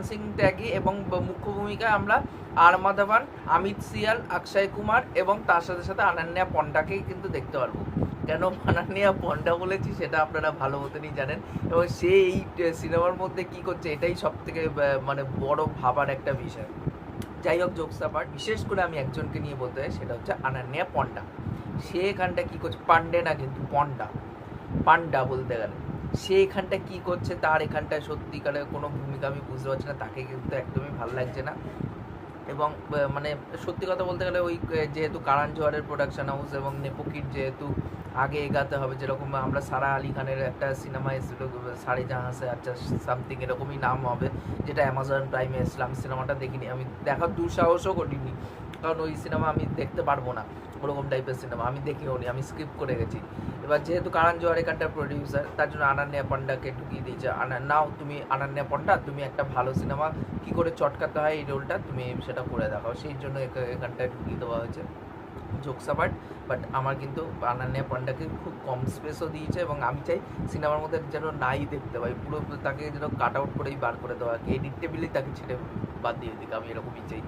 সিং ত্যাগী এবং মুখ্য ভূমিকায় আমরা আর মাধবন, অমিত সিয়াল, অক্ষয় কুমার এবং তার সাথে সাথে অনন্যা পণ্ডাকেই কিন্তু দেখতে পারবো। কেন অনন্যা পণ্ডা বলেছি সেটা আপনারা ভালো মতনই জানেন, এবং সে এই সিনেমার মধ্যে কি করছে এটাই সব থেকে মানে বড় ভাবার একটা বিষয়। যাই হোক, জোকস আপার্ট, বিশেষ করে আমি একজনকে নিয়ে বলতে চাই, সেটা হচ্ছে অনন্যা পণ্ডা। সে এখানটা কি করছে, পান্ডে না কিন্তু পণ্ডা, পান্ডা বলতে গেলে, সে এখানটা কি করছে, তার এখানটায় সত্যিকারের কোনো ভূমিকা আমি বুঝতে পারছি না, তাকে কিন্তু একদমই ভালো লাগছে না। এবং মানে সত্যি কথা বলতে গেলে ওই যেহেতু কারণ জোহরের প্রোডাকশন হাউস এবং নেপোকিট যেহেতু আগে এগাতে হবে, যেরকম আমরা সারা আলি খানের একটা সিনেমা এসেছিলো সারে জাহাঁ সে আচ্ছা সামথিং এরকমই নাম হবে, যেটা অ্যামাজন প্রাইমে এসলাম, সিনেমাটা দেখিনি, আমি দেখার দুঃসাহসও করিনি, কারণ ওই সিনেমা আমি দেখতে পারবো না, ওরকম টাইপের সিনেমা আমি দেখিও নি, আমি স্কিপ করে গেছি। এবার যেহেতু কারণ জোহর এখানটার প্রডিউসার, তার জন্য অনন্যা পণ্ডাকে ঢুকিয়ে দিয়েছে, নাও তুমি অনন্যা পণ্ডা, তুমি একটা ভালো সিনেমা কী করে চটকাতে হয় এই রোলটা তুমি সেটা করে দেখাও, সেই জন্য এখানটায় ঢুকিয়ে দেওয়া হয়েছে। জোকস অ্যাপার্ট, বাট আমার কিন্তু অনন্যা পণ্ডাকে খুব কম স্পেসও দিয়েছে, এবং আমি চাই সিনেমার মধ্যে যেন নাই দেখতে পাই, পুরো তাকে যেন কাট আউট করেই বার করে দেওয়া, এডিট টেবিলেই তাকে ছেড়ে বাদ দিয়ে দিক, আমি এরকমই চাই।